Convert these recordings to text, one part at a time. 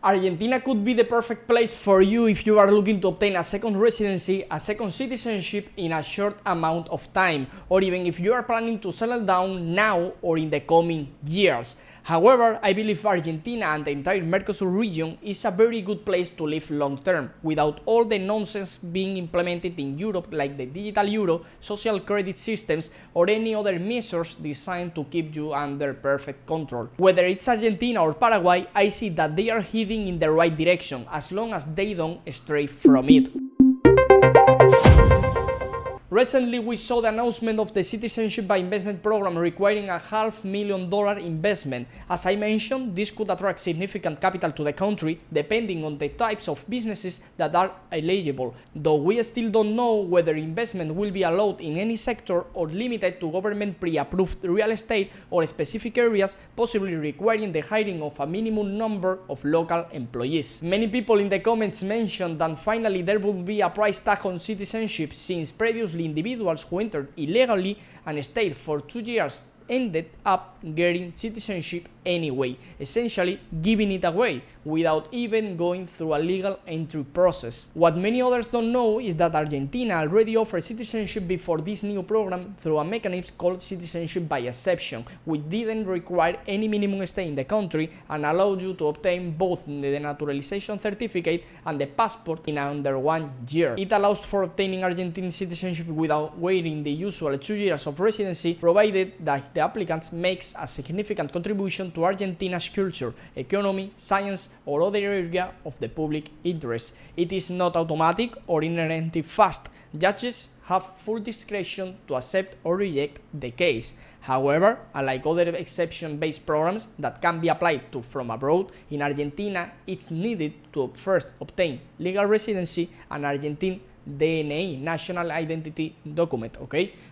Argentina could be the perfect place for you if you are looking to obtain a second residency, a second citizenship in a short amount of time, or even if you are planning to settle down now or in the coming years. However, I believe Argentina and the entire Mercosur region is a very good place to live long term, without all the nonsense being implemented in Europe like the digital euro, social credit systems, or any other measures designed to keep you under perfect control. Whether it's Argentina or Paraguay, I see that they are heading in the right direction, as long as they don't stray from it. Recently, we saw the announcement of the Citizenship by Investment program requiring a $500,000 investment. As I mentioned, this could attract significant capital to the country, depending on the types of businesses that are eligible, though we still don't know whether investment will be allowed in any sector or limited to government pre-approved real estate or specific areas, possibly requiring the hiring of a minimum number of local employees. Many people in the comments mentioned that finally there will be a price tag on citizenship, since previously individuals who entered illegally and stayed for 2 years ended up getting citizenship anyway, essentially giving it away without even going through a legal entry process. What many others don't know is that Argentina already offers citizenship before this new program through a mechanism called citizenship by exception, which didn't require any minimum stay in the country and allowed you to obtain both the naturalization certificate and the passport in under 1 year. It allows for obtaining Argentine citizenship without waiting the usual 2 years of residency, provided that the applicant makes a significant contribution to Argentina's culture, economy, science, or other area of the public interest. It is not automatic or inherently fast. Judges have full discretion to accept or reject the case. However, unlike other exception-based programs that can be applied to from abroad, in Argentina it's needed to first obtain legal residency and Argentine DNA, national identity document,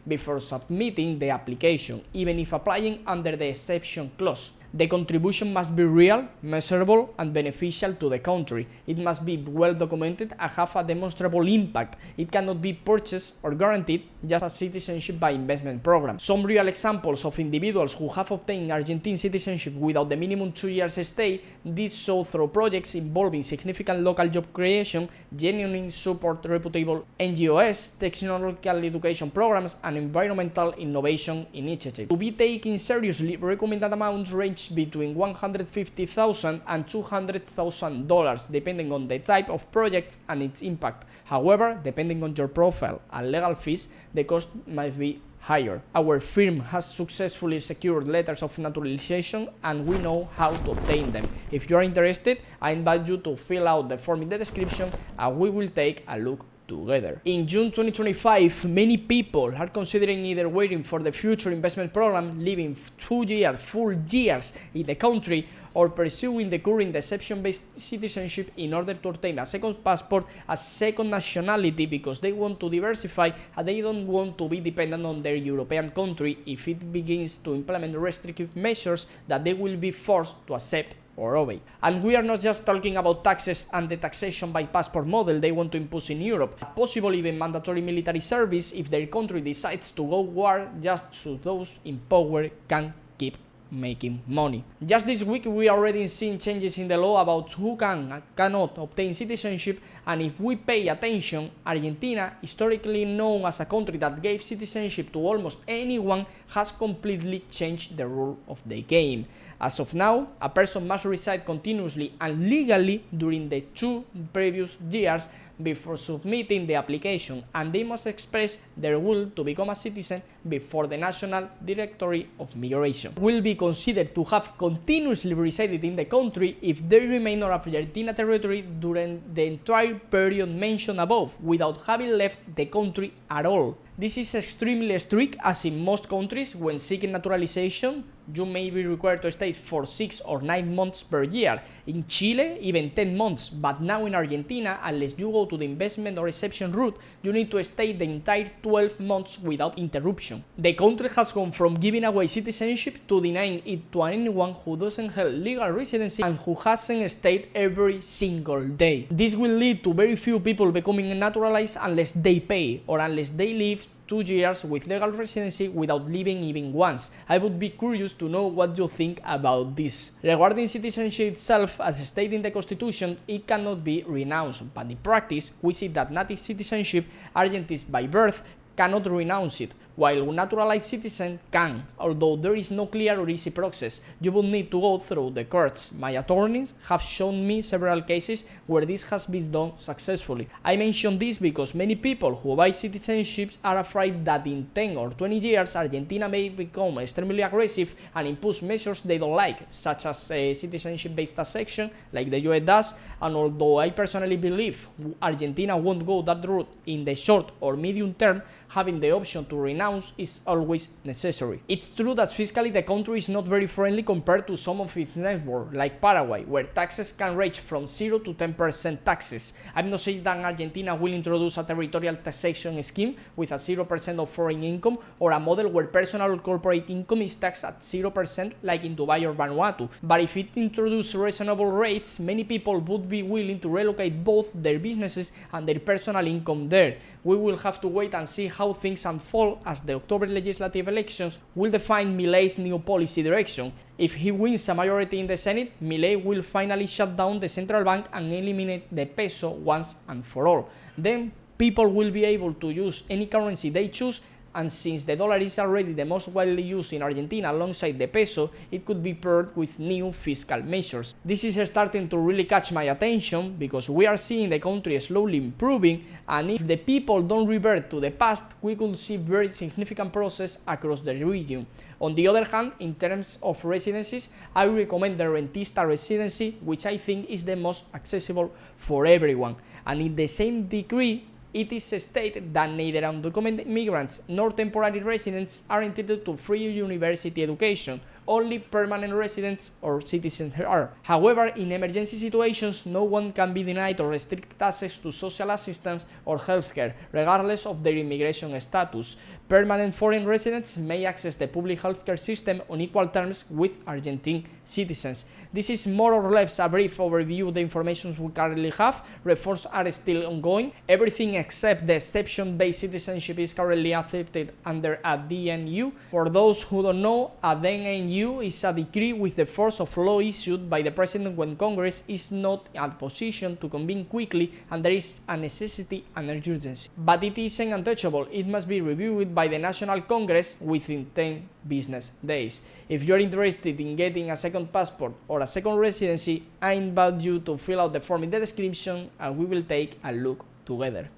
before submitting the application, even if applying under the exception clause. The contribution must be real, measurable, and beneficial to the country. It must be well documented and have a demonstrable impact. It cannot be purchased or guaranteed, just a citizenship by investment program. Some real examples of individuals who have obtained Argentine citizenship without the minimum 2 years stay did so through projects involving significant local job creation, genuine support reputable NGOs, technological education programs, and environmental innovation initiatives. To be taken seriously, recommended amounts range between $150,000 and $200,000, depending on the type of project and its impact. However, depending on your profile and legal fees, the cost might be higher. Our firm has successfully secured letters of naturalization and we know how to obtain them. If you are interested, I invite you to fill out the form in the description and we will take a look together. In June 2025, many people are considering either waiting for the future investment program, living 2 years, full years in the country, or pursuing the current exception-based citizenship in order to obtain a second passport, a second nationality, because they want to diversify and they don't want to be dependent on their European country if it begins to implement restrictive measures that they will be forced to accept or obey. And we are not just talking about taxes and the taxation by passport model they want to impose in Europe, a possible even mandatory military service if their country decides to go war, just so those in power can keep making money. Just this week we are already seeing changes in the law about who can and cannot obtain citizenship, and if we pay attention, Argentina, historically known as a country that gave citizenship to almost anyone, has completely changed the rule of the game. As of now, a person must reside continuously and legally during the 2 previous years before submitting the application, and they must express their will to become a citizen before the National Directory of Migration. Will be considered to have continuously resided in the country if they remain on Argentina territory during the entire period mentioned above, without having left the country at all. This is extremely strict, as in most countries, when seeking naturalization, you may be required to stay for 6 or 9 months per year. In Chile, even 10 months, but now in Argentina, unless you go to the investment or exception route, you need to stay the entire 12 months without interruption. The country has gone from giving away citizenship to denying it to anyone who doesn't have legal residency and who hasn't stayed every single day. This will lead to very few people becoming naturalized unless they pay or unless they live 2 years with legal residency without living even once. I would be curious to know what you think about this. Regarding citizenship itself, as stated in the Constitution, it cannot be renounced, but in practice, we see that native citizenship, Argentines by birth, cannot renounce it, while a naturalized citizen can, although there is no clear or easy process. You will need to go through the courts. My attorneys have shown me several cases where this has been done successfully. I mention this because many people who buy citizenships are afraid that in 10 or 20 years Argentina may become extremely aggressive and impose measures they don't like, such as a citizenship-based taxation like the US does, and although I personally believe Argentina won't go that route in the short or medium term, having the option to renounce is always necessary. It's true that fiscally the country is not very friendly compared to some of its neighbors, like Paraguay, where taxes can range from 0 to 10% taxes. I'm not saying that Argentina will introduce a territorial taxation scheme with a 0% of foreign income, or a model where personal or corporate income is taxed at 0% like in Dubai or Vanuatu. But if it introduces reasonable rates, many people would be willing to relocate both their businesses and their personal income there. We will have to wait and see how things unfold, as the October legislative elections will define Milei's new policy direction. If he wins a majority in the Senate, Milei will finally shut down the central bank and eliminate the peso once and for all. Then people will be able to use any currency they choose, and since the dollar is already the most widely used in Argentina alongside the peso, it could be paired with new fiscal measures. This is starting to really catch my attention because we are seeing the country slowly improving, and if the people don't revert to the past, we could see very significant progress across the region. On the other hand, in terms of residencies, I recommend the rentista residency, which I think is the most accessible for everyone, and in the same degree, it is stated that neither undocumented immigrants nor temporary residents are entitled to free university education. Only permanent residents or citizens are. However, in emergency situations, no one can be denied or restricted access to social assistance or healthcare, regardless of their immigration status. Permanent foreign residents may access the public healthcare system on equal terms with Argentine citizens. This is more or less a brief overview of the information we currently have. Reforms are still ongoing. Everything except the exception-based citizenship is currently accepted under a DNU. For those who don't know, a DNU is a decree with the force of law issued by the President when Congress is not in a position to convene quickly and there is a necessity and urgency. But it isn't untouchable. It must be reviewed by the National Congress within 10 business days. If you're interested in getting a second passport or a second residency, I invite you to fill out the form in the description and we will take a look together.